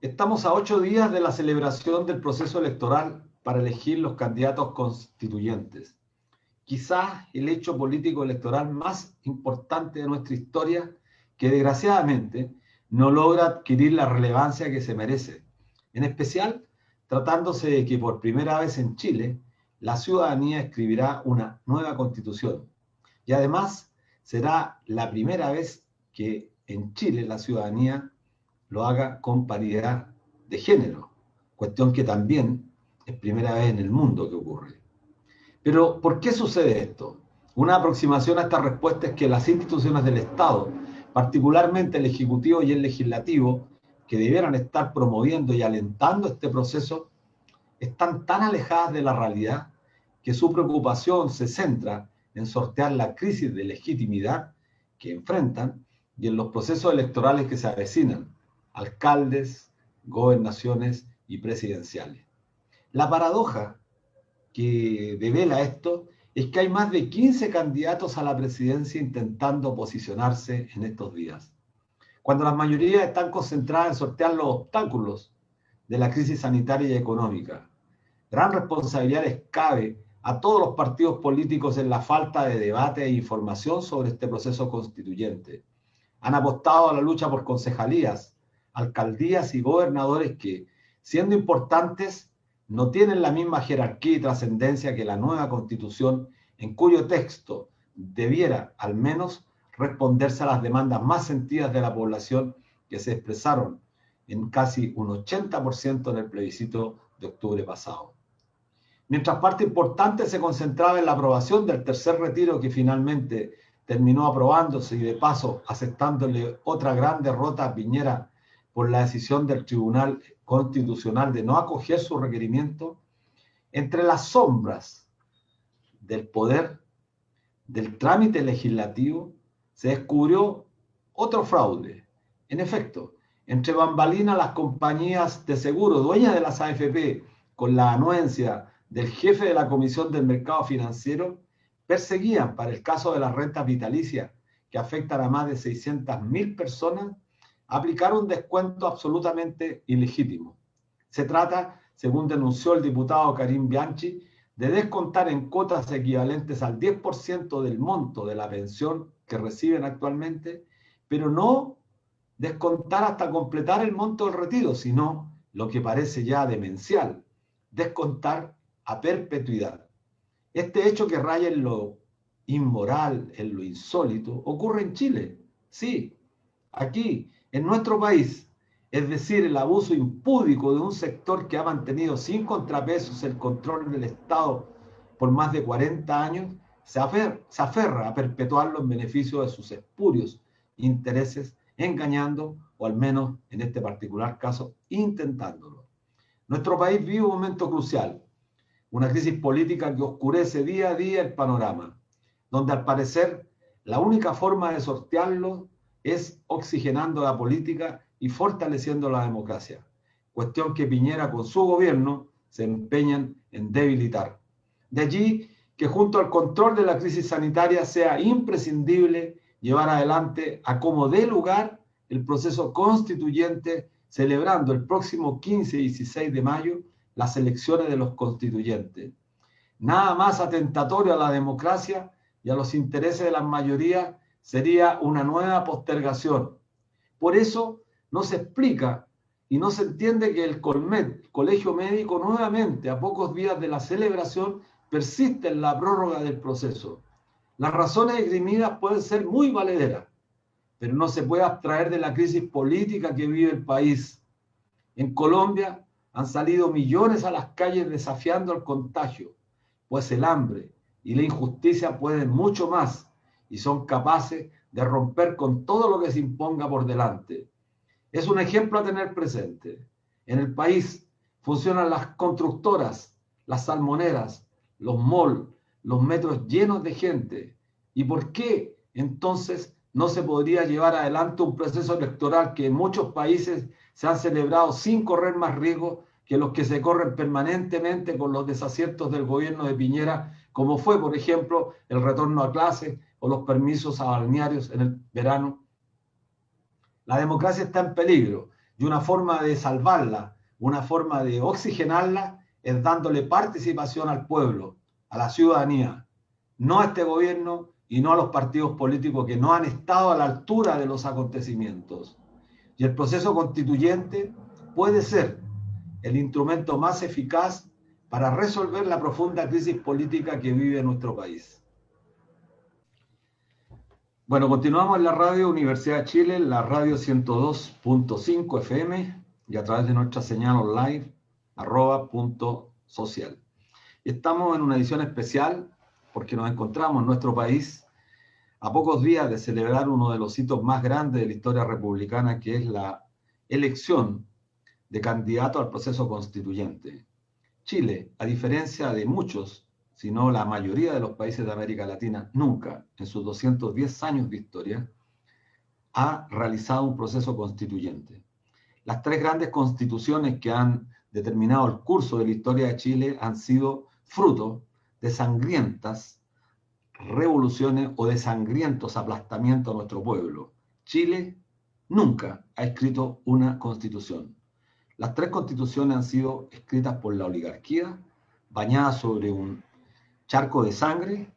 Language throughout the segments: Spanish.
Estamos a 8 días de la celebración del proceso electoral para elegir los candidatos constituyentes. Quizás el hecho político electoral más importante de nuestra historia, que desgraciadamente no logra adquirir la relevancia que se merece, en especial tratándose de que por primera vez en Chile la ciudadanía escribirá una nueva constitución. Y además será la primera vez que en Chile la ciudadanía lo haga con paridad de género, cuestión que también es primera vez en el mundo que ocurre. Pero, ¿por qué sucede esto? Una aproximación a esta respuesta es que las instituciones del Estado, particularmente el Ejecutivo y el Legislativo, que debieran estar promoviendo y alentando este proceso, están tan alejadas de la realidad que su preocupación se centra en sortear la crisis de legitimidad que enfrentan y en los procesos electorales que se avecinan, alcaldes, gobernaciones y presidenciales. La paradoja que devela esto es que hay más de 15 candidatos a la presidencia intentando posicionarse en estos días, cuando las mayorías están concentradas en sortear los obstáculos de la crisis sanitaria y económica. Gran responsabilidad les cabe a todos los partidos políticos en la falta de debate e información sobre este proceso constituyente. Han apostado a la lucha por concejalías, alcaldías y gobernadores que, siendo importantes, no tienen la misma jerarquía y trascendencia que la nueva Constitución, en cuyo texto debiera, al menos, responderse a las demandas más sentidas de la población que se expresaron en casi un 80% en el plebiscito de octubre pasado. Mientras parte importante se concentraba en la aprobación del tercer retiro, que finalmente terminó aprobándose y de paso aceptándole otra gran derrota a Piñera por la decisión del Tribunal Constitucional de no acoger su requerimiento, entre las sombras del poder del trámite legislativo se descubrió otro fraude. En efecto, entre bambalinas, las compañías de seguro, dueñas de las AFP, con la anuencia del jefe de la Comisión del Mercado Financiero, perseguían, para el caso de las rentas vitalicias, que afectan a más de 600.000 personas, aplicar un descuento absolutamente ilegítimo. Se trata, según denunció el diputado Karim Bianchi, de descontar en cuotas equivalentes al 10% del monto de la pensión que reciben actualmente, pero no descontar hasta completar el monto del retiro, sino, lo que parece ya demencial, descontar a perpetuidad. Este hecho, que raya en lo inmoral, en lo insólito, ocurre en Chile. Sí, aquí, en nuestro país, es decir, el abuso impúdico de un sector que ha mantenido sin contrapesos el control del Estado por más de 40 años, se aferra a perpetuarlo en beneficio de sus espurios intereses, engañando, o al menos en este particular caso, intentándolo. Nuestro país vive un momento crucial, una crisis política que oscurece día a día el panorama, donde al parecer la única forma de sortearlo es oxigenando la política y fortaleciendo la democracia, cuestión que Piñera con su gobierno se empeñan en debilitar. De allí que junto al control de la crisis sanitaria sea imprescindible llevar adelante a como dé lugar el proceso constituyente, celebrando el próximo 15 y 16 de mayo las elecciones de los constituyentes. Nada más atentatorio a la democracia y a los intereses de las mayorías sería una nueva postergación. Por eso no se explica y no se entiende que el Colmet, Colegio Médico, nuevamente a pocos días de la celebración, persiste en la prórroga del proceso. Las razones esgrimidas pueden ser muy valederas, pero no se puede abstraer de la crisis política que vive el país. En Colombia han salido millones a las calles desafiando el contagio, pues el hambre y la injusticia pueden mucho más y son capaces de romper con todo lo que se imponga por delante. Es un ejemplo a tener presente. En el país funcionan las constructoras, las salmoneras, los malls, los metros llenos de gente. ¿Y por qué entonces no se podría llevar adelante un proceso electoral que en muchos países se han celebrado sin correr más riesgo que los que se corren permanentemente con los desaciertos del gobierno de Piñera, como fue, por ejemplo, el retorno a clases o los permisos a balnearios en el verano? La democracia está en peligro Y una forma de salvarla, una forma de oxigenarla, es dándole participación al pueblo, a la ciudadanía, no a este gobierno y no a los partidos políticos que no han estado a la altura de los acontecimientos. Y el proceso constituyente puede ser el instrumento más eficaz para resolver la profunda crisis política que vive nuestro país. Bueno, continuamos en la radio Universidad de Chile, la radio 102.5 FM y a través de nuestra señal online @.social. Estamos en una edición especial porque nos encontramos en nuestro país a pocos días de celebrar uno de los hitos más grandes de la historia republicana, que es la elección de candidato al proceso constituyente. Chile, a diferencia de muchos, si no la mayoría de los países de América Latina, nunca en sus 210 años de historia ha realizado un proceso constituyente. Las tres grandes constituciones que han determinado el curso de la historia de Chile han sido fruto de sangrientas revoluciones o de sangrientos aplastamientos a nuestro pueblo. Chile nunca ha escrito una constitución. Las tres constituciones han sido escritas por la oligarquía, bañadas sobre un charco de sangre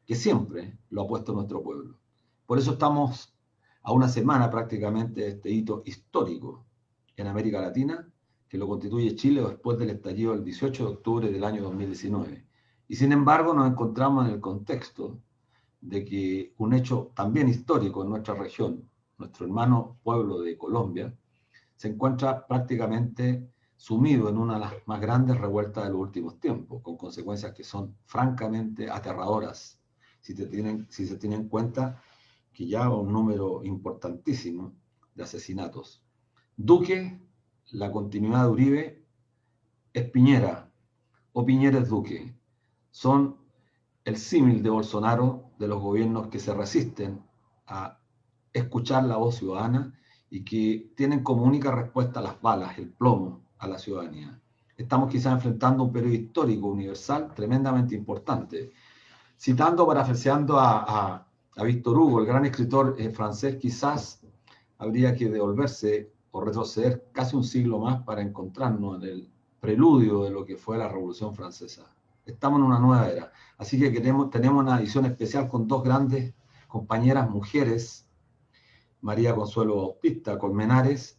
que siempre lo ha puesto nuestro pueblo. Por eso estamos a una semana prácticamente de este hito histórico en América Latina, que lo constituye Chile después del estallido del 18 de octubre del año 2019. Y sin embargo nos encontramos en el contexto de que un hecho también histórico en nuestra región, nuestro hermano pueblo de Colombia, se encuentra prácticamente sumido en una de las más grandes revueltas de los últimos tiempos, con consecuencias que son francamente aterradoras, si se tiene en cuenta que ya va un número importantísimo de asesinatos. Duque, la continuidad de Uribe, es Piñera, o Piñera es Duque. Son el símil de Bolsonaro de los gobiernos que se resisten a escuchar la voz ciudadana y que tienen como única respuesta las balas, el plomo a la ciudadanía. Estamos quizás enfrentando un periodo histórico universal tremendamente importante. Citando, parafraseando a Víctor Hugo, el gran escritor francés, quizás habría que devolverse o retroceder casi un siglo más para encontrarnos en el preludio de lo que fue la Revolución Francesa. Estamos en una nueva era. Así que tenemos una edición especial con dos grandes compañeras mujeres, María Consuelo Bautista Colmenares,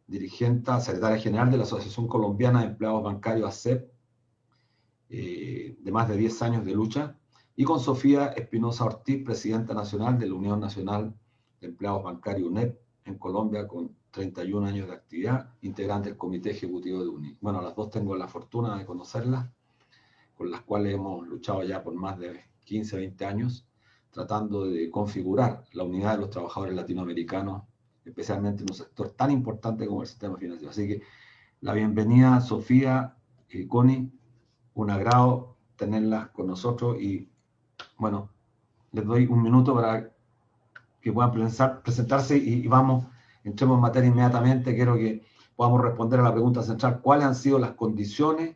dirigente, secretaria general de la Asociación Colombiana de Empleados Bancarios, ASEP, de más de 10 años de lucha, y con Sofía Espinosa Ortiz, presidenta nacional de la Unión Nacional de Empleados Bancarios, UNEP, en Colombia, con 31 años de actividad, integrante del Comité Ejecutivo de UNI. Bueno, las dos tengo la fortuna de conocerlas, con las cuales hemos luchado ya por más de 15, 20 años, tratando de configurar la unidad de los trabajadores latinoamericanos, especialmente en un sector tan importante como el sistema financiero. Así que la bienvenida, Sofía y Connie, un agrado tenerlas con nosotros y, bueno, les doy un minuto para que puedan presentarse y entremos en materia inmediatamente. Quiero que podamos responder a la pregunta central: ¿cuáles han sido las condiciones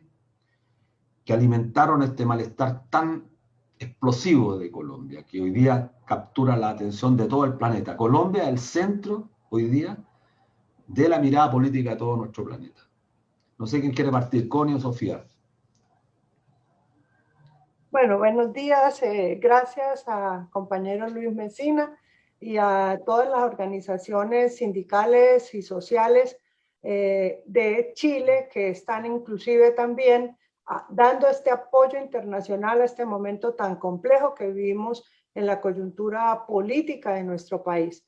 que alimentaron este malestar tan explosivo de Colombia, que hoy día captura la atención de todo el planeta? Colombia es el centro hoy día de la mirada política de todo nuestro planeta. No sé quién quiere partir, Connie o Sofía. Bueno, buenos días. Gracias a compañero Luis Mesina y a todas las organizaciones sindicales y sociales de Chile que están inclusive también dando este apoyo internacional a este momento tan complejo que vivimos en la coyuntura política de nuestro país.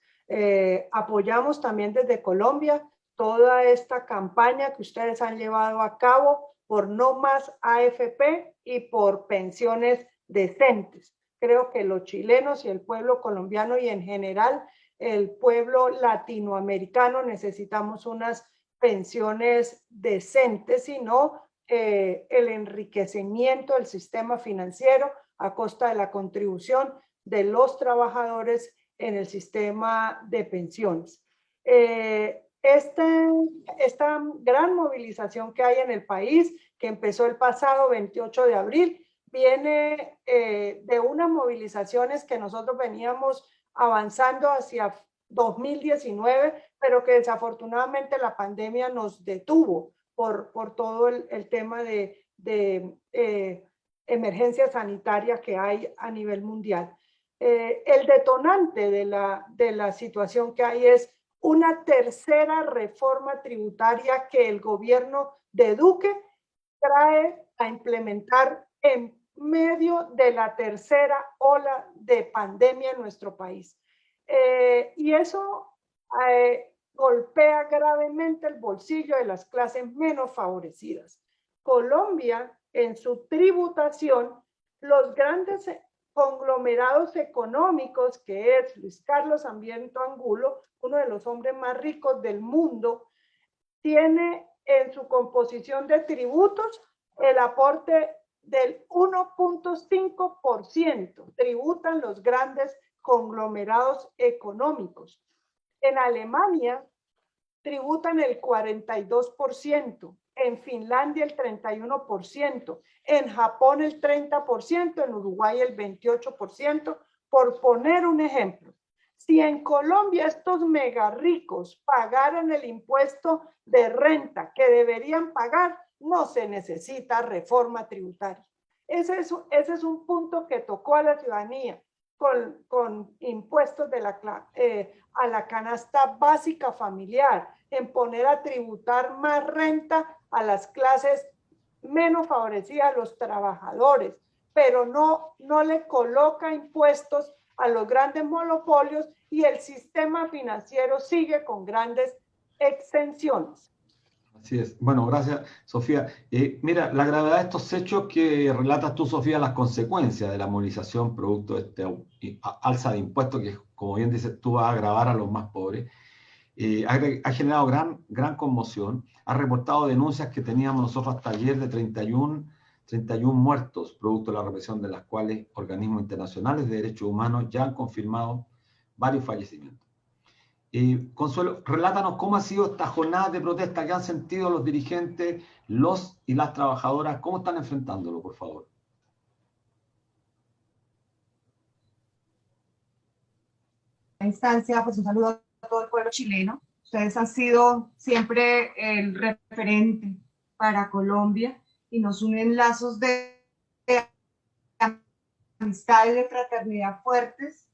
Apoyamos también desde Colombia toda esta campaña que ustedes han llevado a cabo por no más AFP y por pensiones decentes. Creo que los chilenos y el pueblo colombiano y en general el pueblo latinoamericano necesitamos unas pensiones decentes y no el enriquecimiento del sistema financiero a costa de la contribución de los trabajadores en el sistema de pensiones. Esta gran movilización que hay en el país, que empezó el pasado 28 de abril, viene de unas movilizaciones que nosotros veníamos avanzando hacia 2019, pero que desafortunadamente la pandemia nos detuvo por todo el tema de emergencia sanitaria que hay a nivel mundial. El detonante de la situación que hay es una tercera reforma tributaria que el gobierno de Duque trae a implementar en medio de la tercera ola de pandemia en nuestro país. Y eso golpea gravemente el bolsillo de las clases menos favorecidas. Colombia, en su tributación, los grandes conglomerados económicos, que es Luis Carlos Sarmiento Angulo, uno de los hombres más ricos del mundo, tiene en su composición de tributos el aporte del 1.5%. Tributan los grandes conglomerados económicos. En Alemania tributan el 42%, en Finlandia el 31%, en Japón el 30%, en Uruguay el 28%, por poner un ejemplo. Si en Colombia estos mega ricos pagaran el impuesto de renta que deberían pagar, no se necesita reforma tributaria. Ese es un punto que tocó a la ciudadanía con impuestos a la canasta básica familiar, en poner a tributar más renta a las clases menos favorecidas, a los trabajadores, pero no le coloca impuestos a los grandes monopolios y el sistema financiero sigue con grandes exenciones. Así es. Bueno, gracias, Sofía. Mira, la gravedad de estos hechos que relatas tú, Sofía, las consecuencias de la movilización producto de esta alza de impuestos que, como bien dices tú, va a agravar a los más pobres, ha generado gran conmoción. Ha reportado denuncias que teníamos nosotros hasta ayer de 31 muertos, producto de la represión de las cuales organismos internacionales de derechos humanos ya han confirmado varios fallecimientos. Consuelo, relátanos cómo ha sido esta jornada de protesta que han sentido los dirigentes, los y las trabajadoras, cómo están enfrentándolo, por favor. Instancia, pues un saludo a todo el pueblo chileno. Ustedes han sido siempre el referente para Colombia y nos unen lazos de amistad y de fraternidad fuertes,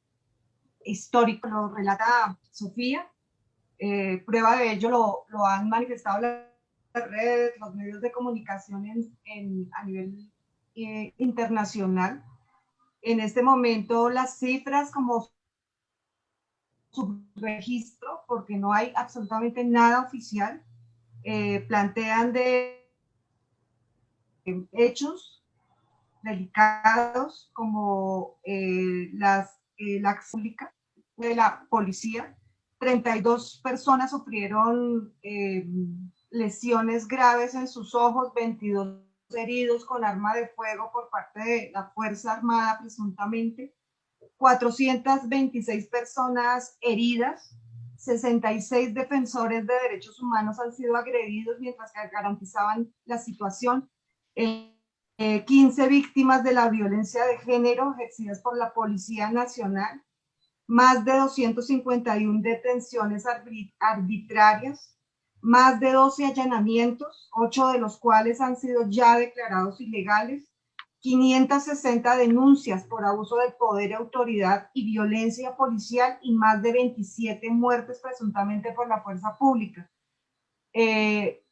histórico, lo relata Sofía. Prueba de ello lo han manifestado las redes, los medios de comunicación a nivel internacional. En este momento las cifras como subregistro, porque no hay absolutamente nada oficial, plantean de hechos delicados como la acción de la policía. 32 personas sufrieron lesiones graves en sus ojos, 22 heridos con arma de fuego por parte de la Fuerza Armada presuntamente, 426 personas heridas, 66 defensores de derechos humanos han sido agredidos mientras que garantizaban la situación, 15 víctimas de la violencia de género ejercidas por la Policía Nacional, más de 251 detenciones arbitrarias, más de 12 allanamientos, 8 de los cuales han sido ya declarados ilegales, 560 denuncias por abuso de poder y autoridad y violencia policial y más de 27 muertes presuntamente por la fuerza pública.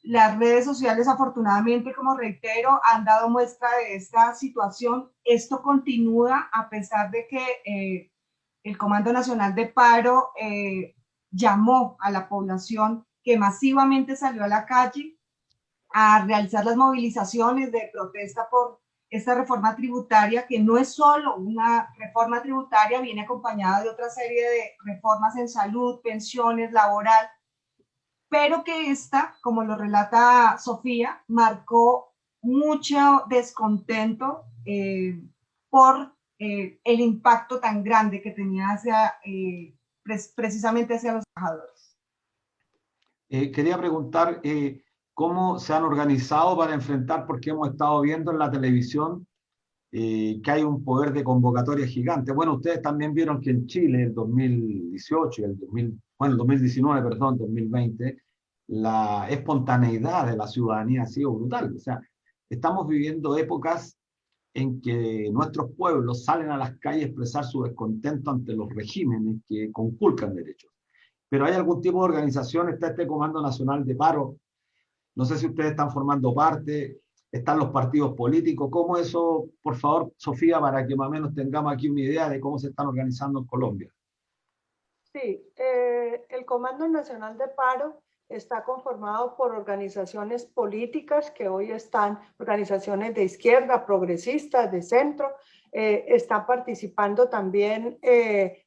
Las redes sociales, afortunadamente, como reitero, han dado muestra de esta situación. Esto continúa a pesar de que el Comando Nacional de Paro llamó a la población que masivamente salió a la calle a realizar las movilizaciones de protesta por esta reforma tributaria, que no es solo una reforma tributaria, viene acompañada de otra serie de reformas en salud, pensiones, laboral, pero que esta, como lo relata Sofía, marcó mucho descontento por el impacto tan grande que tenía precisamente hacia los trabajadores. Quería preguntar cómo se han organizado para enfrentar, porque hemos estado viendo en la televisión que hay un poder de convocatoria gigante. Bueno, ustedes también vieron que en Chile, el 2018 y el 2019, perdón, 2020, la espontaneidad de la ciudadanía ha sido brutal. O sea, estamos viviendo épocas en que nuestros pueblos salen a las calles a expresar su descontento ante los regímenes que conculcan derechos. Pero hay algún tipo de organización, está este Comando Nacional de Paro, no sé si ustedes están formando parte, están los partidos políticos, ¿cómo eso, por favor, Sofía, para que más o menos tengamos aquí una idea de cómo se están organizando en Colombia? Sí, el Comando Nacional de Paro está conformado por organizaciones políticas que hoy están, organizaciones de izquierda, progresistas, de centro, están participando también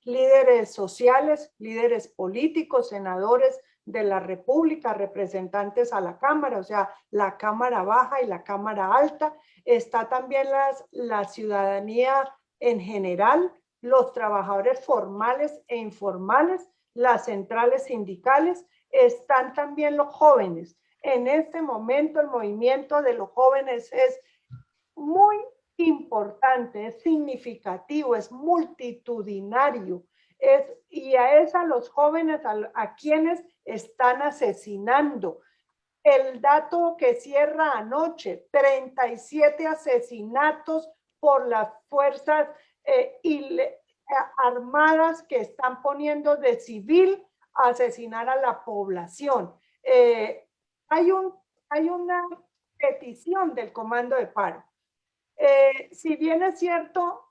líderes sociales, líderes políticos, senadores de la República, representantes a la Cámara, o sea, la Cámara Baja y la Cámara Alta. Está también la ciudadanía en general, los trabajadores formales e informales, las centrales sindicales, están también los jóvenes. En este momento el movimiento de los jóvenes es muy importante, es significativo, es multitudinario. Y a los jóvenes a quienes están asesinando. El dato que cierra anoche, 37 asesinatos por las fuerzas armadas que están poniendo de civil a asesinar a la población. Hay una petición del Comando de Paro. Si bien es cierto,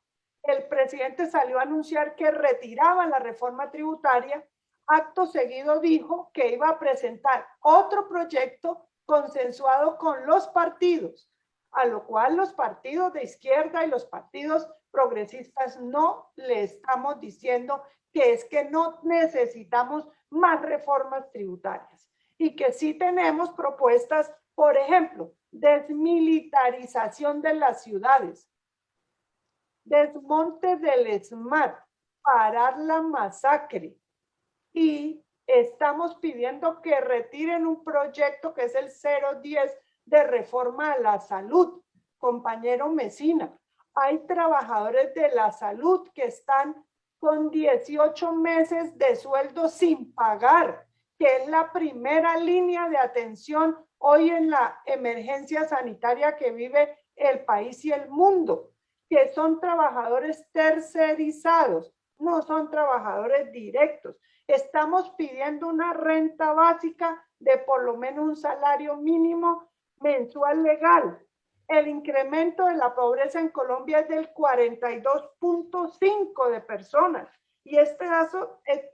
el presidente salió a anunciar que retiraba la reforma tributaria, acto seguido dijo que iba a presentar otro proyecto consensuado con los partidos, a lo cual los partidos de izquierda y los partidos progresistas no le estamos diciendo que es que no necesitamos más reformas tributarias y que sí tenemos propuestas, por ejemplo, desmilitarización de las ciudades, desmonte del SMAT, parar la masacre, y estamos pidiendo que retiren un proyecto que es el 010 de reforma a la salud. Compañero Mesina, hay trabajadores de la salud que están con 18 meses de sueldo sin pagar, que es la primera línea de atención hoy en la emergencia sanitaria que vive el país y el mundo, que son trabajadores tercerizados, no son trabajadores directos. Estamos pidiendo una renta básica de por lo menos un salario mínimo mensual legal. El incremento de la pobreza en Colombia es del 42.5 de personas y este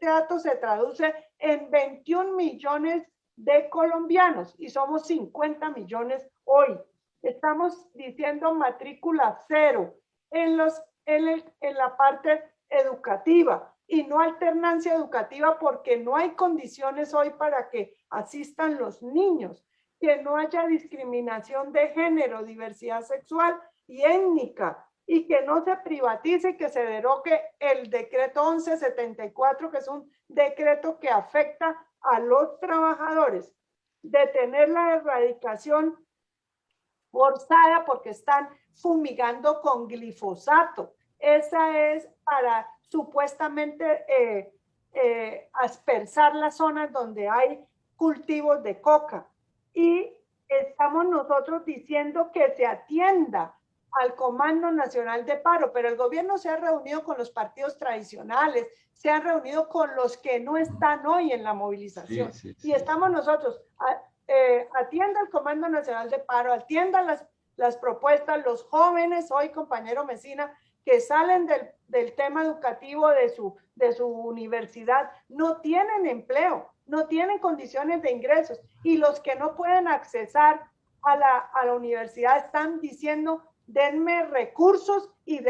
dato se traduce en 21 millones de colombianos y somos 50 millones hoy. Estamos diciendo matrícula cero en la parte educativa y no alternancia educativa porque no hay condiciones hoy para que asistan los niños, que no haya discriminación de género, diversidad sexual y étnica, y que no se privatice y que se derogue el decreto 1174, que es un decreto que afecta a los trabajadores, detener la erradicación forzada porque están fumigando con glifosato. Esa es para supuestamente aspersar las zonas donde hay cultivos de coca. Y estamos nosotros diciendo que se atienda al Comando Nacional de Paro, pero el gobierno se ha reunido con los partidos tradicionales, se han reunido con los que no están hoy en la movilización. Sí. Y estamos nosotros, atienda al Comando Nacional de Paro, atienda las propuestas, los jóvenes, hoy compañero Mesina, que salen del tema educativo de su universidad, no tienen empleo, no tienen condiciones de ingresos, y los que no pueden accesar a la universidad están diciendo, denme recursos y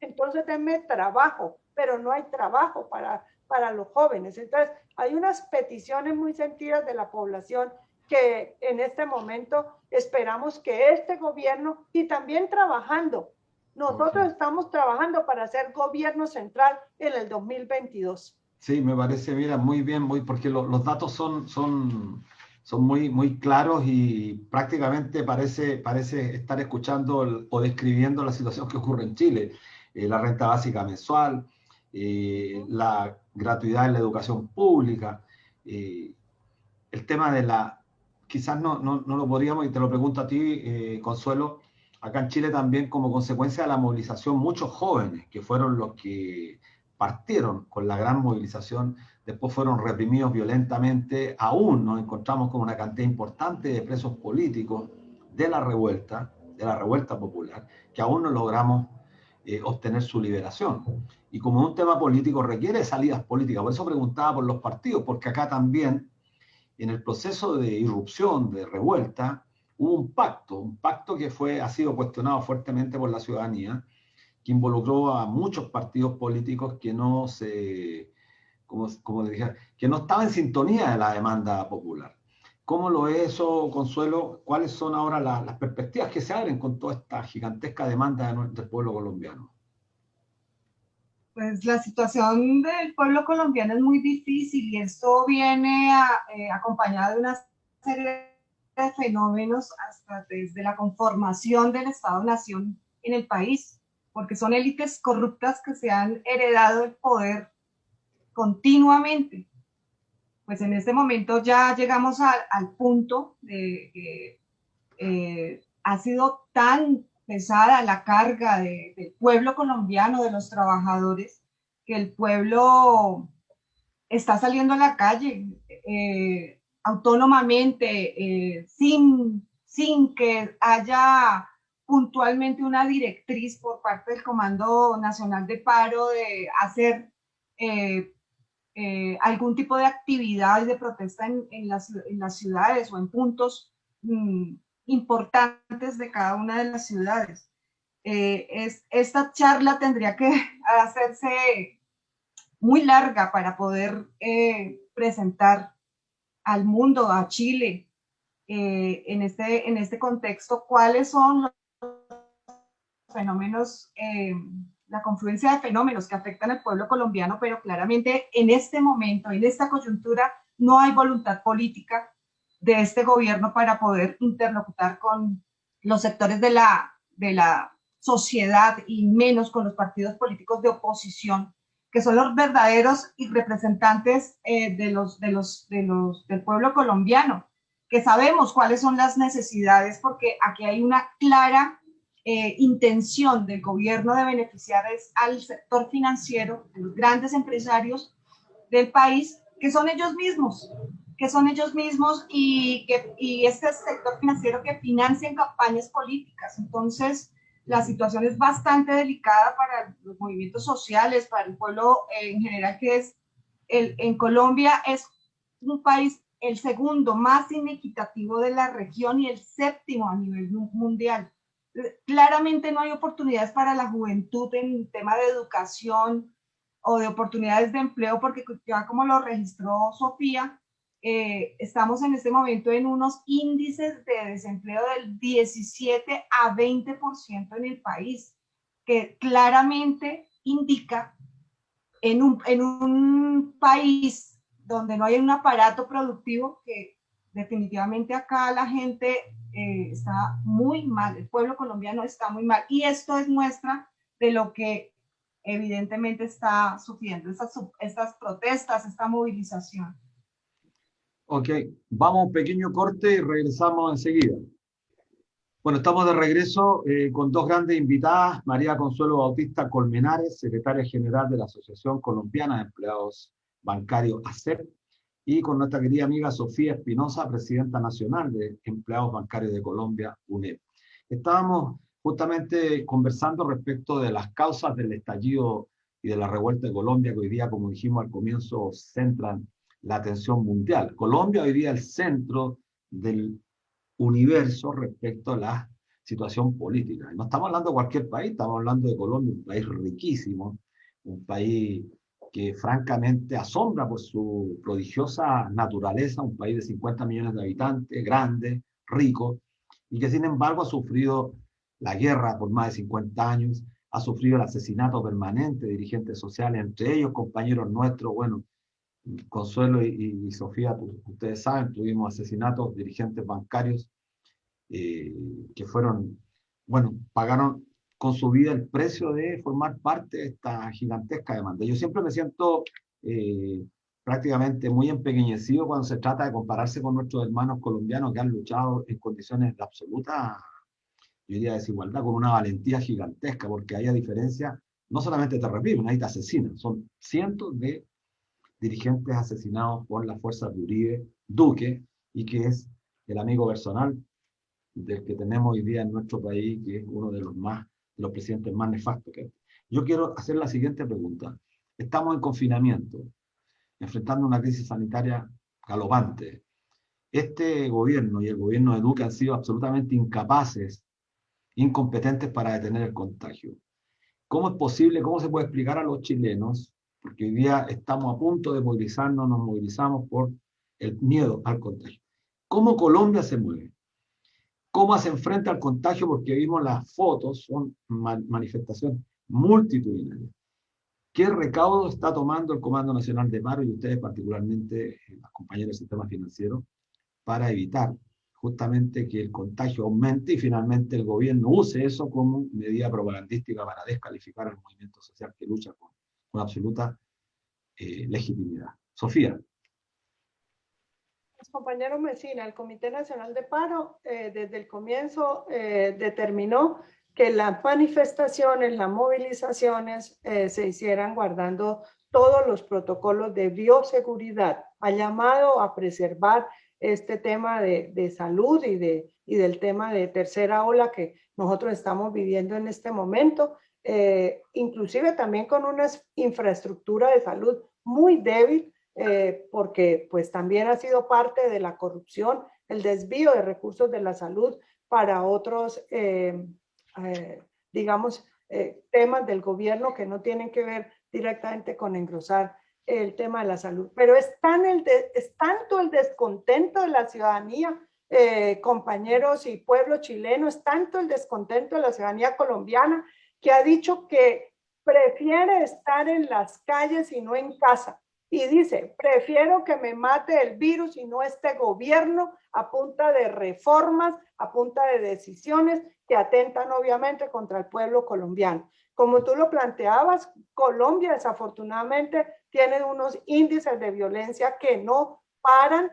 entonces denme trabajo, pero no hay trabajo para los jóvenes. Entonces, hay unas peticiones muy sentidas de la población que en este momento esperamos que este gobierno, y también trabajando, nosotros estamos trabajando para hacer gobierno central en el 2022. Sí, me parece, mira, muy bien, porque los datos son son muy claros y prácticamente parece estar escuchando o describiendo la situación que ocurre en Chile. La renta básica mensual, la gratuidad en la educación pública, el tema de la... Quizás no lo podríamos, y te lo pregunto a ti, Consuelo, acá en Chile también como consecuencia de la movilización, muchos jóvenes que fueron los que partieron con la gran movilización, después fueron reprimidos violentamente, aún nos encontramos con una cantidad importante de presos políticos de la revuelta popular, que aún no logramos obtener su liberación. Y como un tema político requiere salidas políticas, por eso preguntaba por los partidos, porque acá también, en el proceso de irrupción, de revuelta, hubo un pacto que ha sido cuestionado fuertemente por la ciudadanía, que involucró a muchos partidos políticos que no se, como le dije, que no estaban en sintonía de la demanda popular. ¿Cómo lo es eso, Consuelo? ¿Cuáles son ahora las perspectivas que se abren con toda esta gigantesca demanda del pueblo colombiano? Pues la situación del pueblo colombiano es muy difícil y esto viene acompañado de una serie de fenómenos hasta desde la conformación del Estado-Nación en el país, porque son élites corruptas que se han heredado el poder continuamente. Pues en este momento ya llegamos al punto de que ha sido tan pesada la carga del pueblo colombiano, de los trabajadores, que el pueblo está saliendo a la calle autónomamente, sin que haya puntualmente una directriz por parte del Comando Nacional de Paro de hacer algún tipo de actividad de protesta en las ciudades o en puntos importantes de cada una de las ciudades. Esta charla tendría que hacerse muy larga para poder presentar al mundo, a Chile, en este contexto, cuáles son los fenómenos, la confluencia de fenómenos que afectan al pueblo colombiano, pero claramente en este momento, en esta coyuntura, no hay voluntad política de este gobierno para poder interlocutar con los sectores de la sociedad y menos con los partidos políticos de oposición, que son los verdaderos y representantes del pueblo colombiano, que sabemos cuáles son las necesidades, porque aquí hay una clara intención del gobierno de beneficiar al sector financiero, a los grandes empresarios del país, que son ellos mismos y este sector financiero que financian campañas políticas. Entonces, la situación es bastante delicada para los movimientos sociales, para el pueblo en general, que es en Colombia es un país el segundo más inequitativo de la región y el séptimo a nivel mundial. Claramente no hay oportunidades para la juventud en tema de educación o de oportunidades de empleo, porque ya como lo registró Sofía, estamos en este momento en unos índices de desempleo del 17 a 20% en el país, que claramente indica en un país donde no hay un aparato productivo, que definitivamente acá la gente está muy mal, el pueblo colombiano está muy mal, y esto es muestra de lo que evidentemente está sufriendo estas protestas, esta movilización. Ok, vamos a un pequeño corte y regresamos enseguida. Bueno, estamos de regreso con dos grandes invitadas, María Consuelo Bautista Colmenares, secretaria general de la Asociación Colombiana de Empleados Bancarios, ACEP, y con nuestra querida amiga Sofía Espinosa, presidenta nacional de Empleados Bancarios de Colombia, UNEP. Estábamos justamente conversando respecto de las causas del estallido y de la revuelta de Colombia, que hoy día, como dijimos al comienzo, centran la atención mundial. Colombia hoy día es el centro del universo respecto a la situación política. No estamos hablando de cualquier país, estamos hablando de Colombia, un país riquísimo, un país que francamente asombra por su prodigiosa naturaleza, un país de 50 millones de habitantes, grande, rico, y que sin embargo ha sufrido la guerra por más de 50 años, ha sufrido el asesinato permanente de dirigentes sociales, entre ellos compañeros nuestros, bueno, Consuelo y Sofía, ustedes saben, tuvimos asesinatos, dirigentes bancarios que fueron, bueno, pagaron con su vida el precio de formar parte de esta gigantesca demanda. Yo siempre me siento prácticamente muy empequeñecido cuando se trata de compararse con nuestros hermanos colombianos que han luchado en condiciones de absoluta, yo diría, desigualdad, con una valentía gigantesca, porque hay a diferencia, no solamente te reprimen, ahí te asesinan, son cientos de dirigentes asesinados por las fuerzas de Uribe Duque, y que es el amigo personal del que tenemos hoy día en nuestro país, que es uno de los presidentes más nefastos que hay. Yo quiero hacer la siguiente pregunta. Estamos en confinamiento, enfrentando una crisis sanitaria galopante. Este gobierno y el gobierno de Duque han sido absolutamente incapaces, incompetentes para detener el contagio. ¿Cómo es posible, cómo se puede explicar a los chilenos, porque hoy día estamos a punto de movilizarnos, nos movilizamos por el miedo al contagio? ¿Cómo Colombia se mueve? ¿Cómo se enfrenta al contagio? Porque vimos las fotos, son manifestaciones multitudinarias. ¿Qué recaudo está tomando el Comando Nacional de Paro y ustedes particularmente, las compañeras del sistema financiero, para evitar justamente que el contagio aumente y finalmente el gobierno use eso como medida propagandística para descalificar al movimiento social que lucha con absoluta legitimidad? Sofía. Compañero Messina, el Comité Nacional de Paro desde el comienzo determinó que las manifestaciones, las movilizaciones se hicieran guardando todos los protocolos de bioseguridad. Ha llamado a preservar este tema de salud y del tema de tercera ola que nosotros estamos viviendo en este momento, inclusive también con una infraestructura de salud muy débil, porque pues también ha sido parte de la corrupción, el desvío de recursos de la salud para otros, digamos, temas del gobierno que no tienen que ver directamente con engrosar el tema de la salud. Pero es tanto el descontento de la ciudadanía, compañeros y pueblo chileno, es tanto el descontento de la ciudadanía colombiana que ha dicho que prefiere estar en las calles y no en casa. Y dice, prefiero que me mate el virus y no este gobierno a punta de reformas, a punta de decisiones que atentan obviamente contra el pueblo colombiano. Como tú lo planteabas, Colombia desafortunadamente tiene unos índices de violencia que no paran,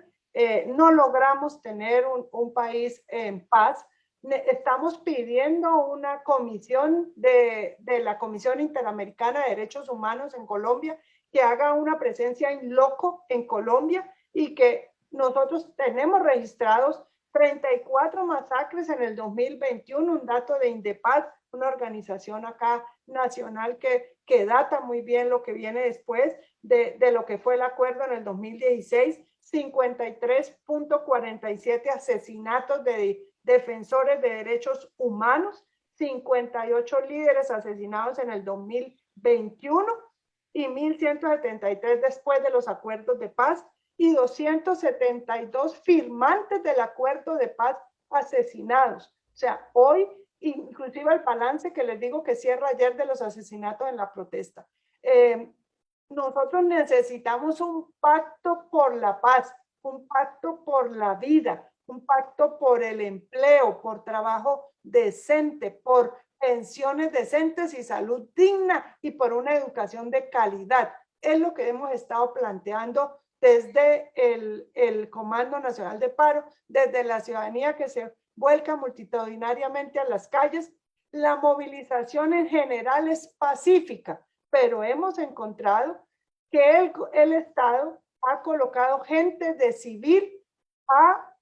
no logramos tener un país en paz. Estamos pidiendo una comisión de la Comisión Interamericana de Derechos Humanos en Colombia que haga una presencia in loco en Colombia y que nosotros tenemos registrados 34 masacres en el 2021, un dato de Indepaz, una organización acá nacional que data muy bien lo que viene después de lo que fue el acuerdo en el 2016, 53.47 asesinatos de defensores de derechos humanos, 58 líderes asesinados en el 2021 y 1.173 después de los acuerdos de paz y 272 firmantes del acuerdo de paz asesinados. O sea, hoy, inclusive el balance que les digo que cierra ayer de los asesinatos en la protesta. Nosotros necesitamos un pacto por la paz, un pacto por la vida, un pacto por el empleo, por trabajo decente, por pensiones decentes y salud digna y por una educación de calidad. Es lo que hemos estado planteando desde el Comando Nacional de Paro, desde la ciudadanía que se vuelca multitudinariamente a las calles. La movilización en general es pacífica, pero hemos encontrado que el Estado ha colocado gente de civil a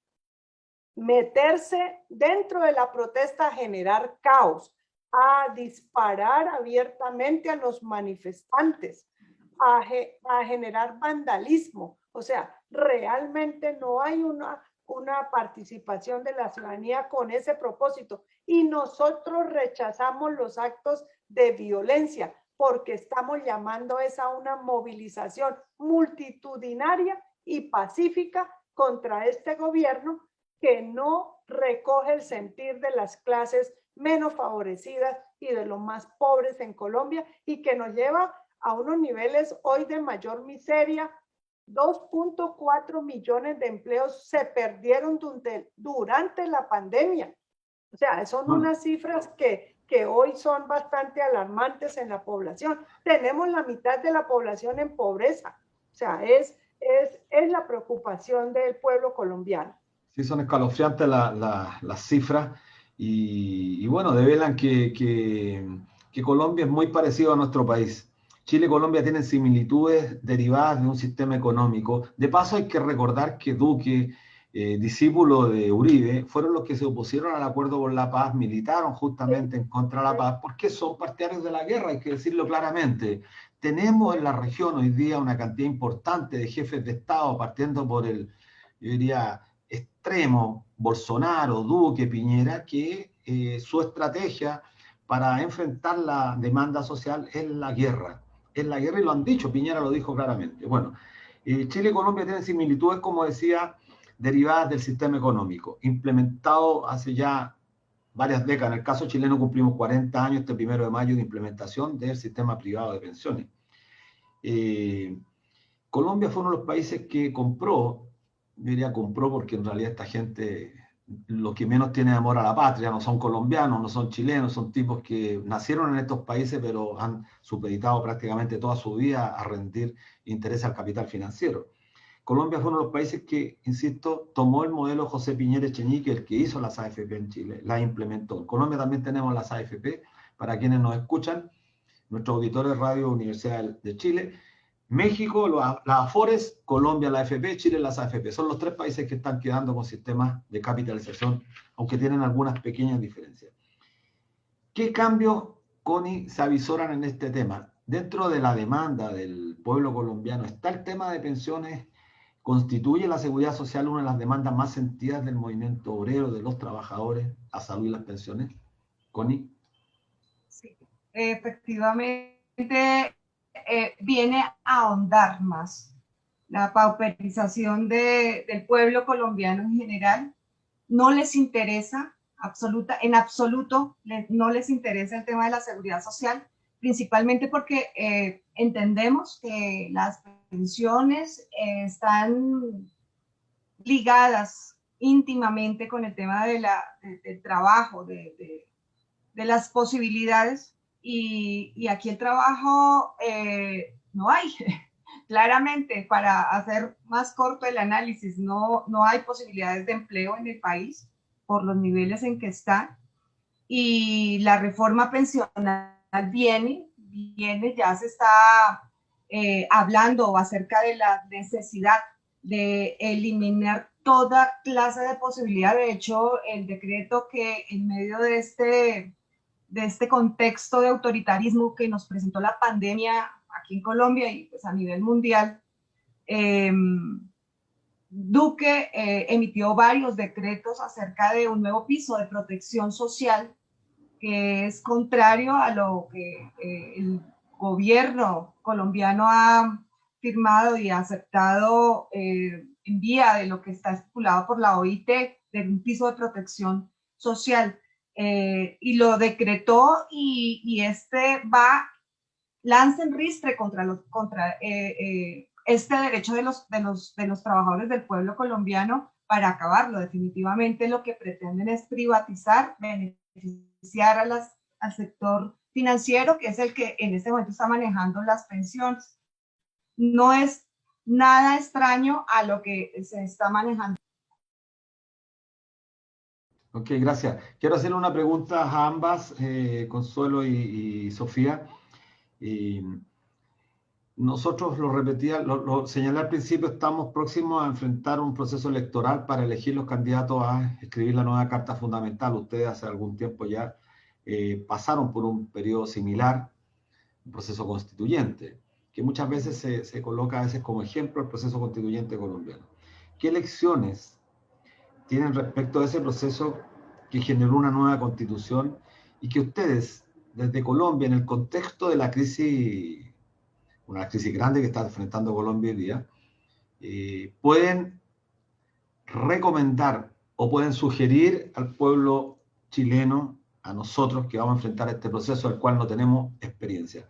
meterse dentro de la protesta, a generar caos, a disparar abiertamente a los manifestantes, a generar vandalismo. O sea, realmente no hay una participación de la ciudadanía con ese propósito. Y nosotros rechazamos los actos de violencia porque estamos llamando a una movilización multitudinaria y pacífica contra este gobierno que no recoge el sentir de las clases menos favorecidas y de los más pobres en Colombia y que nos lleva a unos niveles hoy de mayor miseria, 2.4 millones de empleos se perdieron durante la pandemia. O sea, son unas cifras que hoy son bastante alarmantes en la población. Tenemos la mitad de la población en pobreza. O sea, es la preocupación del pueblo colombiano. Sí, son escalofriantes las cifras y bueno, develan que Colombia es muy parecido a nuestro país. Chile y Colombia tienen similitudes derivadas de un sistema económico. De paso, hay que recordar que Duque, discípulo de Uribe, fueron los que se opusieron al acuerdo por la paz, militaron justamente en contra de la paz, porque son partidarios de la guerra, hay que decirlo claramente. Tenemos en la región hoy día una cantidad importante de jefes de Estado, partiendo por yo diría, extremo, Bolsonaro, Duque, Piñera, que su estrategia para enfrentar la demanda social es la guerra. Es la guerra y lo han dicho, Piñera lo dijo claramente. Bueno, Chile y Colombia tienen similitudes, como decía, derivadas del sistema económico, implementado hace ya varias décadas. En el caso chileno cumplimos 40 años este 1 de mayo de implementación del sistema privado de pensiones. Colombia fue uno de los países que compró, diría compró porque en realidad esta gente, los que menos tienen amor a la patria, no son colombianos, no son chilenos, son tipos que nacieron en estos países pero han supeditado prácticamente toda su vida a rendir interés al capital financiero. Colombia fue uno de los países que, insisto, tomó el modelo José Piñera Echenique, el que hizo las AFP en Chile, la implementó. En Colombia también tenemos las AFP, para quienes nos escuchan, nuestros auditores de Radio Universidad de Chile. México, las AFORES, Colombia, la AFP, Chile, las AFP. Son los 3 países que están quedando con sistemas de capitalización, aunque tienen algunas pequeñas diferencias. ¿Qué cambios, Connie, se avisoran en este tema? Dentro de la demanda del pueblo colombiano, ¿está el tema de pensiones? ¿Constituye la seguridad social una de las demandas más sentidas del movimiento obrero, de los trabajadores, a salud y las pensiones? Connie. Sí, efectivamente viene a ahondar más la pauperización del pueblo colombiano en general. No les interesa, en absoluto, no les interesa el tema de la seguridad social, principalmente porque entendemos que las pensiones están ligadas íntimamente con el tema del trabajo, de las posibilidades, y aquí el trabajo no hay. Claramente, para hacer más corto el análisis, no hay posibilidades de empleo en el país por los niveles en que está, y la reforma pensional viene, ya se está hablando acerca de la necesidad de eliminar toda clase de posibilidad. De hecho, el decreto que en medio de este contexto de autoritarismo que nos presentó la pandemia aquí en Colombia y pues a nivel mundial, Duque emitió varios decretos acerca de un nuevo piso de protección social que es contrario a lo que el gobierno colombiano ha firmado y aceptado en vía de lo que está estipulado por la OIT, de un piso de protección social. Y lo decretó, y lanza en ristre contra este derecho de los trabajadores del pueblo colombiano para acabarlo. Definitivamente lo que pretenden es privatizar, beneficiar al sector financiero, que es el que en este momento está manejando las pensiones. No es nada extraño a lo que se está manejando. Ok, gracias. Quiero hacerle una pregunta a ambas, Consuelo y Sofía. Nosotros, lo repetía, lo señalé al principio, estamos próximos a enfrentar un proceso electoral para elegir los candidatos a escribir la nueva Carta Fundamental. Ustedes hace algún tiempo ya pasaron por un periodo similar, un proceso constituyente, que muchas veces se coloca a veces como ejemplo el proceso constituyente colombiano. ¿Qué lecciones tienen respecto a ese proceso que generó una nueva constitución y que ustedes, desde Colombia, en el contexto de la crisis, una crisis grande que está enfrentando Colombia hoy día, pueden recomendar o pueden sugerir al pueblo chileno, a nosotros que vamos a enfrentar este proceso del cual no tenemos experiencia?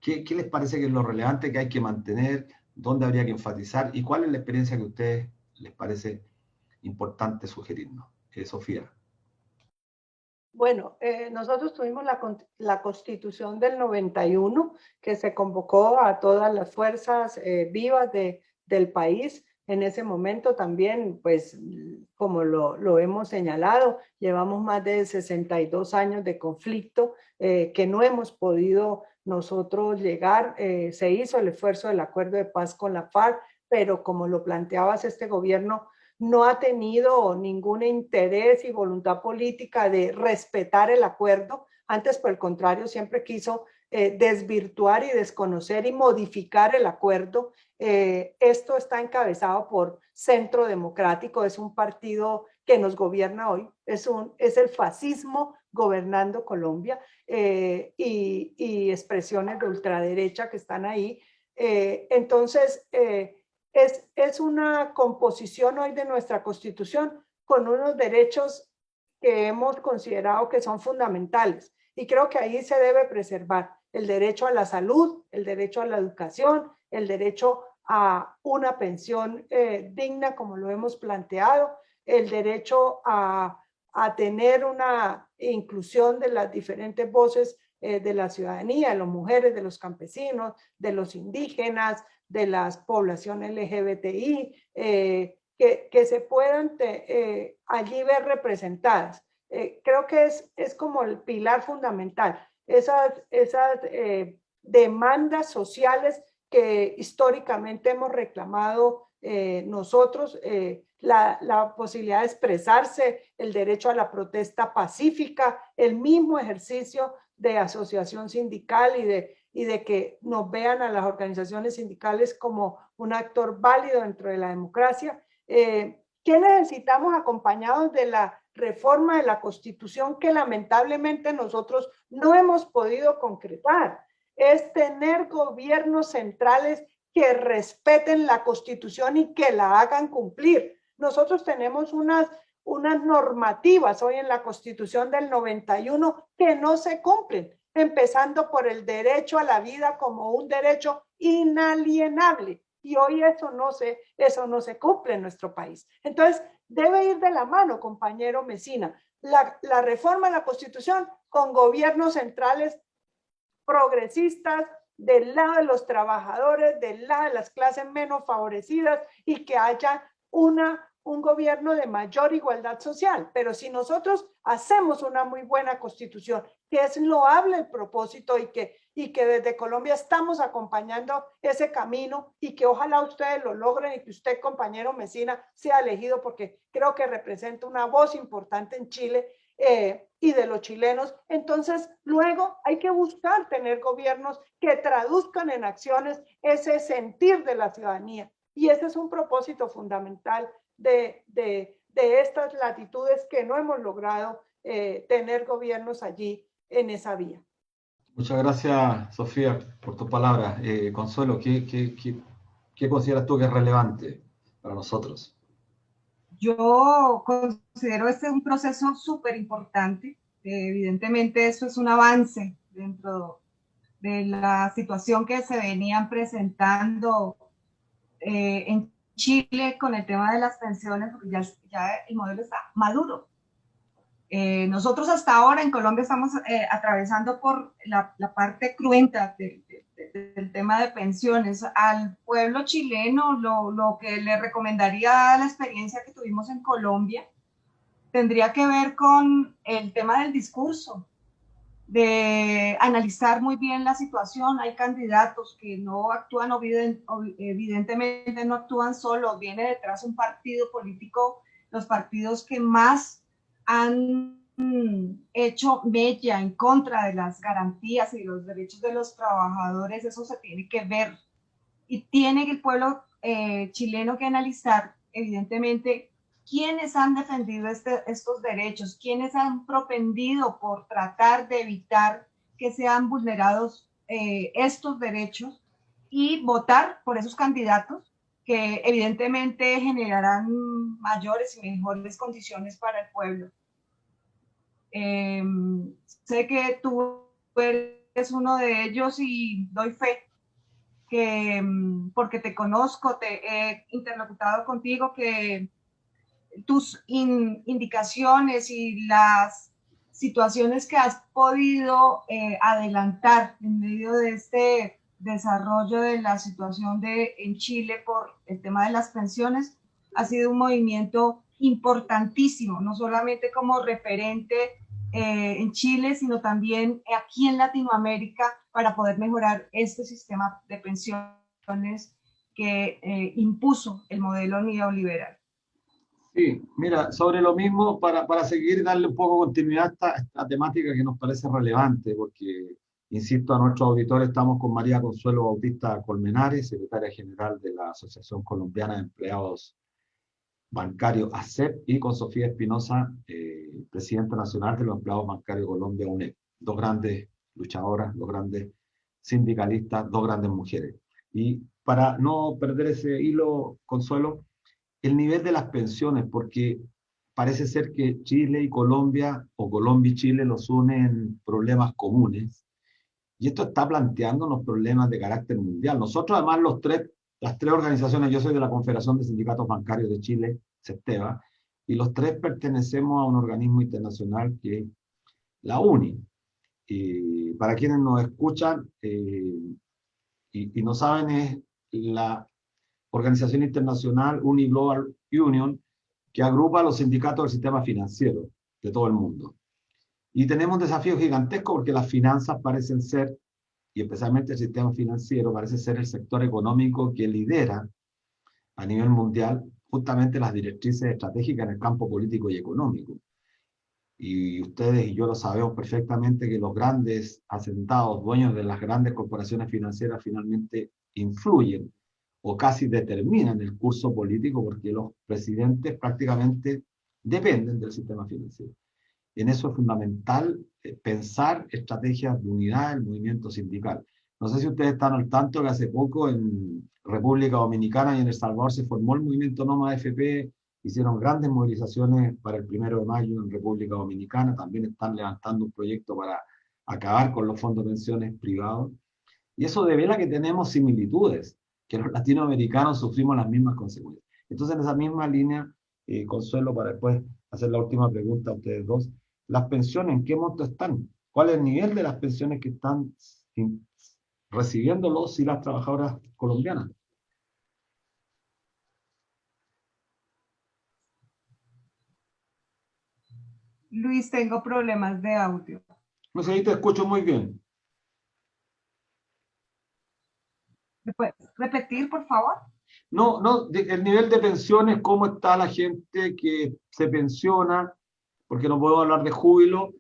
¿Qué les parece que es lo relevante que hay que mantener dónde habría que enfatizar y cuál es la experiencia que a ustedes les parece importante sugerirnos. Sofía. Bueno, nosotros tuvimos la Constitución del 91, que se convocó a todas las fuerzas vivas del país. En ese momento también, pues, como lo hemos señalado, llevamos más de 62 años de conflicto que no hemos podido nosotros llegar. Se hizo el esfuerzo del acuerdo de paz con la FARC, pero como lo planteabas, este gobierno no ha tenido ningún interés y voluntad política de respetar el acuerdo. Antes, por el contrario, siempre quiso desvirtuar y desconocer y modificar el acuerdo. Esto está encabezado por Centro Democrático, es un partido que nos gobierna hoy, es el fascismo gobernando Colombia, y expresiones de ultraderecha que están ahí. Entonces, es una composición hoy de nuestra Constitución con unos derechos que hemos considerado que son fundamentales. Y creo que ahí se debe preservar el derecho a la salud, el derecho a la educación, el derecho a una pensión digna, como lo hemos planteado, el derecho a tener una inclusión de las diferentes voces de la ciudadanía, de las mujeres, de los campesinos, de los indígenas, de las poblaciones LGBTI, que se puedan allí ver representadas. Creo que es como el pilar fundamental, esas demandas sociales que históricamente hemos reclamado nosotros, la posibilidad de expresarse, el derecho a la protesta pacífica, el mismo ejercicio de asociación sindical y de que nos vean a las organizaciones sindicales como un actor válido dentro de la democracia. ¿Qué necesitamos acompañados de la reforma de la Constitución que lamentablemente nosotros no hemos podido concretar? Es tener gobiernos centrales que respeten la Constitución y que la hagan cumplir. Nosotros tenemos unas normativas hoy en la Constitución del 91 que no se cumplen, empezando por el derecho a la vida como un derecho inalienable. Y hoy eso no se cumple en nuestro país. Entonces, debe ir de la mano, compañero Mesina, la reforma de la Constitución con gobiernos centrales progresistas, del lado de los trabajadores, del lado de las clases menos favorecidas, y que haya un gobierno de mayor igualdad social. Pero si nosotros hacemos una muy buena constitución, que es loable el propósito y que desde Colombia estamos acompañando ese camino, y que ojalá ustedes lo logren y que usted, compañero Mesina, sea elegido, porque creo que representa una voz importante en Chile y de los chilenos. Entonces, luego hay que buscar tener gobiernos que traduzcan en acciones ese sentir de la ciudadanía. Y ese es un propósito fundamental de estas latitudes que no hemos logrado tener gobiernos allí en esa vía. Muchas gracias, Sofía, por tus palabras. Consuelo, ¿qué consideras tú que es relevante para nosotros? Yo considero este un proceso súper importante. Evidentemente, eso es un avance dentro de la situación que se venían presentando en Chile con el tema de las pensiones, porque ya el modelo está maduro. Nosotros hasta ahora en Colombia estamos atravesando por la parte cruenta del tema de pensiones. Al pueblo chileno, lo que le recomendaría, la experiencia que tuvimos en Colombia, tendría que ver con el tema del discurso, de analizar muy bien la situación. Hay candidatos que no actúan, evidentemente no actúan solos, viene detrás un partido político, los partidos que más han hecho mella en contra de las garantías y los derechos de los trabajadores. Eso se tiene que ver, y tiene el pueblo chileno que analizar, evidentemente, quiénes han defendido estos derechos, quiénes han propendido por tratar de evitar que sean vulnerados estos derechos, y votar por esos candidatos que evidentemente generarán mayores y mejores condiciones para el pueblo. Sé que tú eres uno de ellos y doy fe porque te conozco, te he interlocutado contigo, que tus indicaciones y las situaciones que has podido adelantar en medio de este desarrollo de la situación en Chile por el tema de las pensiones, ha sido un movimiento importantísimo, no solamente como referente en Chile, sino también aquí en Latinoamérica, para poder mejorar este sistema de pensiones que impuso el modelo neoliberal. Sí, mira, sobre lo mismo, para seguir y darle un poco de continuidad a esta temática que nos parece relevante, porque, insisto, a nuestros auditores estamos con María Consuelo Bautista Colmenares, secretaria general de la Asociación Colombiana de Empleados Bancarios, ASEP, y con Sofía Espinosa, presidenta nacional de los Empleados Bancarios Colombia, UNEP. Dos grandes luchadoras, dos grandes sindicalistas, dos grandes mujeres. Y para no perder ese hilo, Consuelo, el nivel de las pensiones, porque parece ser que Chile y Colombia, o Colombia y Chile, los unen problemas comunes, y esto está planteando unos problemas de carácter mundial. Nosotros, además, las tres organizaciones, yo soy de la Confederación de Sindicatos Bancarios de Chile, CEPTEBA, y los tres pertenecemos a un organismo internacional que es la UNI. Y para quienes nos escuchan y no saben, es la organización internacional Uni Global Union, que agrupa a los sindicatos del sistema financiero de todo el mundo. Y tenemos un desafío gigantesco porque las finanzas parecen ser, y especialmente el sistema financiero, parece ser el sector económico que lidera a nivel mundial justamente las directrices estratégicas en el campo político y económico. Y ustedes y yo lo sabemos perfectamente que los grandes asentados, dueños de las grandes corporaciones financieras, finalmente influyen o casi determinan el curso político, porque los presidentes prácticamente dependen del sistema financiero. En eso es fundamental pensar estrategias de unidad del movimiento sindical. No sé si ustedes están al tanto que hace poco en República Dominicana y en El Salvador se formó el movimiento Nómada FP, hicieron grandes movilizaciones para el 1 de mayo en República Dominicana, también están levantando un proyecto para acabar con los fondos de pensiones privados. Y eso devela que tenemos similitudes, que los latinoamericanos sufrimos las mismas consecuencias. Entonces, en esa misma línea, Consuelo, para después hacer la última pregunta a ustedes dos, ¿las pensiones en qué monto están? ¿Cuál es el nivel de las pensiones que están recibiendo los y las trabajadoras colombianas? Luis, tengo problemas de audio. No sé, ahí te escucho muy bien. ¿Me puedes repetir, por favor? No, el nivel de pensiones, cómo está la gente que se pensiona, porque no puedo hablar de júbilo,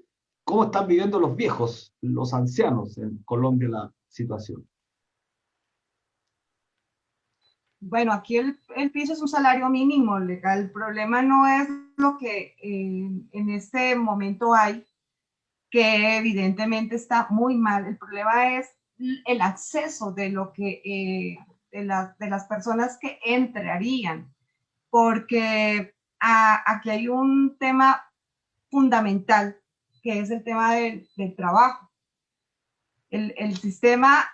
cómo están viviendo los viejos, los ancianos en Colombia la situación. Bueno, aquí el piso es un salario mínimo legal. El problema no es lo que en este momento hay, que evidentemente está muy mal. El problema es el acceso de lo que de las personas que entrarían, porque aquí hay un tema fundamental, que es el tema del trabajo. El sistema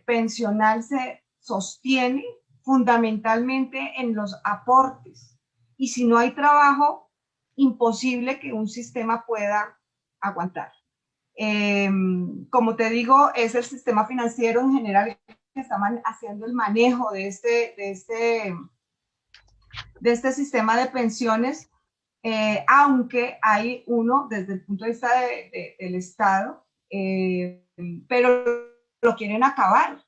pensional se sostiene fundamentalmente en los aportes, y si no hay trabajo, imposible que un sistema pueda aguantar. Como te digo, es el sistema financiero en general que está haciendo el manejo de este sistema de pensiones, aunque hay uno desde el punto de vista del Estado, pero lo quieren acabar.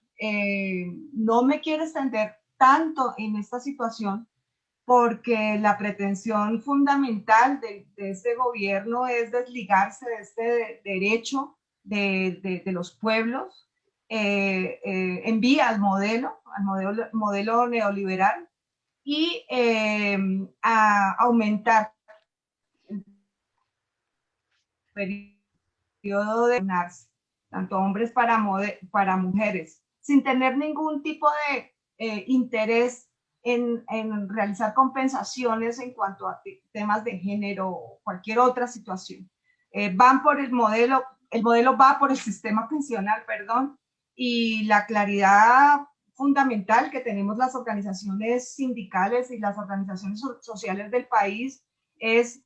No me quiero extender tanto en esta situación, porque la pretensión fundamental de este gobierno es desligarse de este derecho de los pueblos en vía al modelo neoliberal, y a aumentar el periodo de vacunarse, tanto hombres para mujeres, sin tener ningún tipo de interés en realizar compensaciones en cuanto a temas de género o cualquier otra situación. Van por el modelo va por el sistema pensional, perdón, y la claridad fundamental que tenemos las organizaciones sindicales y las organizaciones sociales del país es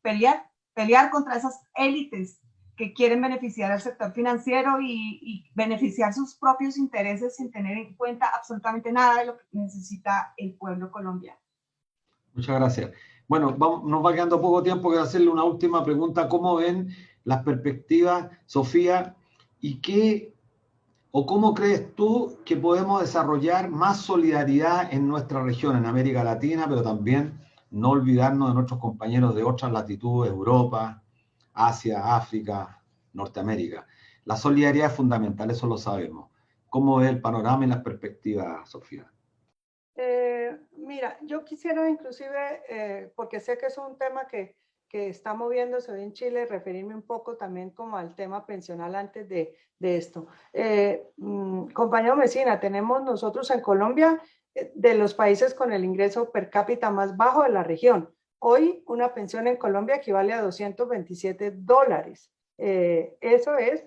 pelear contra esas élites que quieren beneficiar al sector financiero y beneficiar sus propios intereses sin tener en cuenta absolutamente nada de lo que necesita el pueblo colombiano. Muchas gracias. Bueno, nos va quedando poco tiempo. Quiero hacerle una última pregunta. ¿Cómo ven las perspectivas, Sofía? ¿Cómo crees tú que podemos desarrollar más solidaridad en nuestra región, en América Latina, pero también no olvidarnos de nuestros compañeros de otras latitudes, Europa, Asia, África, Norteamérica? La solidaridad es fundamental, eso lo sabemos. ¿Cómo ves el panorama y las perspectivas, Sofía? Mira, yo quisiera inclusive, porque sé que es un tema que está moviéndose hoy en Chile, referirme un poco también como al tema pensional antes de esto. Compañero Messina, tenemos nosotros en Colombia de los países con el ingreso per cápita más bajo de la región. Hoy una pensión en Colombia equivale a $227. Eso es,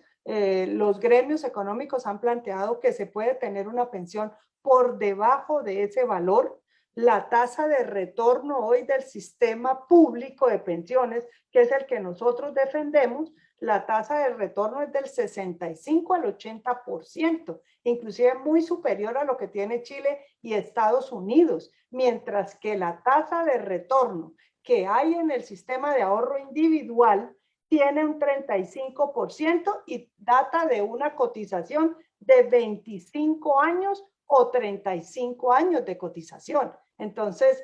los gremios económicos han planteado que se puede tener una pensión por debajo de ese valor. La tasa de retorno hoy del sistema público de pensiones, que es el que nosotros defendemos, la tasa de retorno es del 65 al 80%, inclusive muy superior a lo que tiene Chile y Estados Unidos, mientras que la tasa de retorno que hay en el sistema de ahorro individual tiene un 35% y data de una cotización de 25 años o 35 años de cotización. Entonces,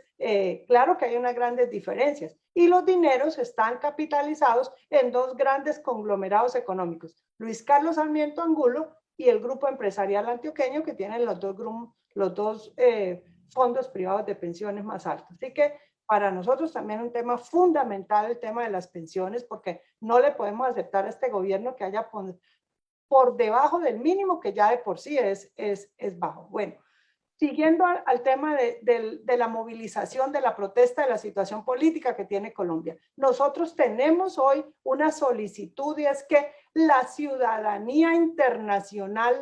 claro que hay unas grandes diferencias y los dineros están capitalizados en dos grandes conglomerados económicos, Luis Carlos Sarmiento Angulo y el Grupo Empresarial Antioqueño, que tienen los dos fondos privados de pensiones más altos. Así que para nosotros también un tema fundamental el tema de las pensiones, porque no le podemos aceptar a este gobierno que haya por debajo del mínimo, que ya de por sí es bajo. Bueno, siguiendo al tema de la movilización, de la protesta, de la situación política que tiene Colombia. Nosotros tenemos hoy una solicitud y es que la ciudadanía internacional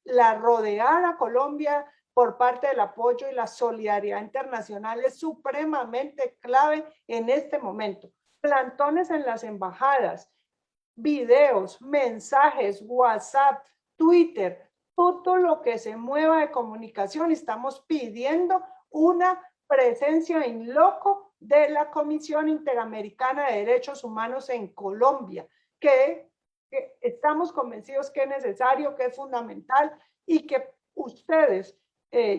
la rodeara a Colombia por parte del apoyo y la solidaridad internacional es supremamente clave en este momento. Plantones en las embajadas, videos, mensajes, WhatsApp, Twitter, todo lo que se mueva de comunicación. Estamos pidiendo una presencia in loco de la Comisión Interamericana de Derechos Humanos en Colombia, que estamos convencidos que es necesario, que es fundamental y que ustedes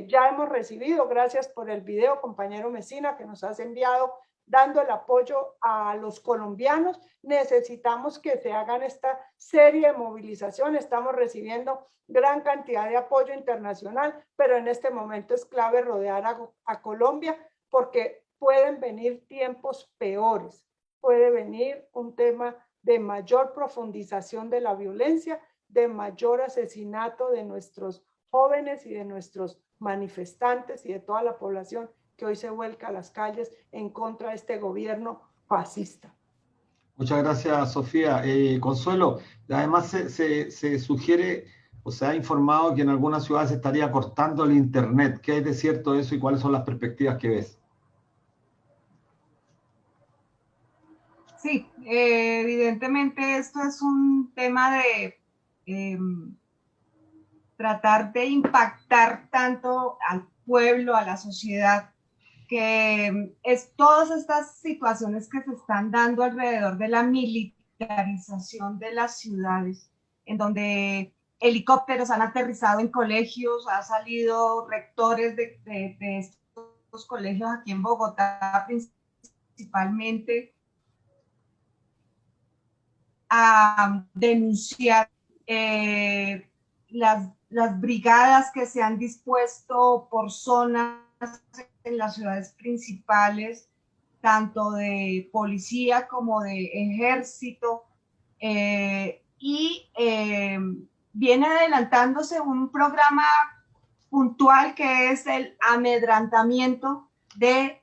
ya hemos recibido, gracias por el video, compañero Messina, que nos has enviado dando el apoyo a los colombianos. Necesitamos que se hagan esta serie de movilizaciones. Estamos recibiendo gran cantidad de apoyo internacional, pero en este momento es clave rodear a Colombia porque pueden venir tiempos peores. Puede venir un tema de mayor profundización de la violencia, de mayor asesinato de nuestros jóvenes y de nuestros manifestantes y de toda la población que hoy se vuelca a las calles en contra de este gobierno fascista. Muchas gracias, Sofía. Consuelo, además se sugiere o se ha informado que en algunas ciudades se estaría cortando el internet. ¿Qué es de cierto eso y cuáles son las perspectivas que ves? Sí, evidentemente esto es un tema de tratar de impactar tanto al pueblo, a la sociedad, que es todas estas situaciones que se están dando alrededor de la militarización de las ciudades, en donde helicópteros han aterrizado en colegios, ha salido rectores de estos colegios aquí en Bogotá principalmente a denunciar las brigadas que se han dispuesto por zonas en las ciudades principales, tanto de policía como de ejército, viene adelantándose un programa puntual que es el amedrentamiento de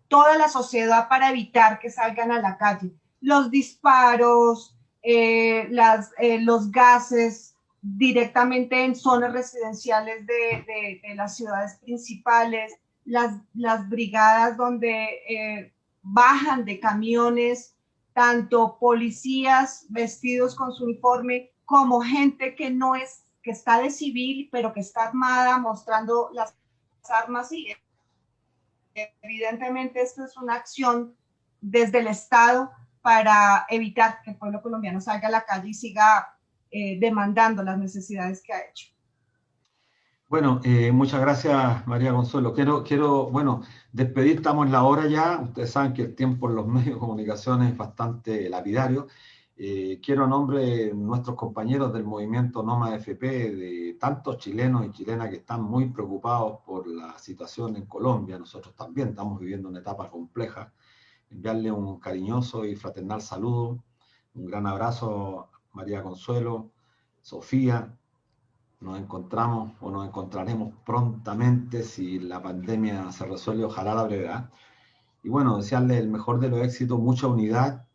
toda la sociedad para evitar que salgan a la calle. Los disparos, los gases directamente en zonas residenciales de las ciudades principales, las brigadas donde bajan de camiones tanto policías vestidos con su uniforme como gente que no es, que está de civil, pero que está armada, mostrando las armas. Y evidentemente esto es una acción desde el Estado para evitar que el pueblo colombiano salga a la calle y siga demandando las necesidades que ha hecho. Bueno, muchas gracias, María Consuelo. Bueno, despedir, estamos en la hora ya. Ustedes saben que el tiempo en los medios de comunicación es bastante lapidario. Quiero, a nombre de nuestros compañeros del movimiento Noma FP, de tantos chilenos y chilenas que están muy preocupados por la situación en Colombia, nosotros también estamos viviendo una etapa compleja, enviarle un cariñoso y fraternal saludo, un gran abrazo a María Consuelo, Sofía. Nos encontramos o nos encontraremos prontamente si la pandemia se resuelve, ojalá a la brevedad. Y bueno, desearle el mejor de los éxitos, mucha unidad,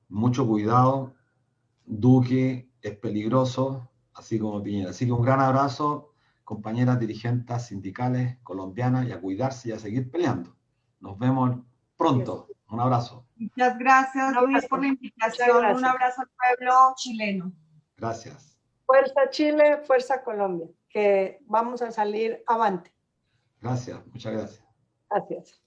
mucho cuidado. Duque es peligroso, así como Piñera. Así que un gran abrazo, compañeras dirigentes sindicales colombianas, y a cuidarse y a seguir peleando. Nos vemos pronto. Un abrazo. Muchas gracias, Luis, por la invitación. Un abrazo al pueblo chileno. Gracias. Fuerza Chile, fuerza Colombia, que vamos a salir avante. Gracias, muchas gracias. Gracias.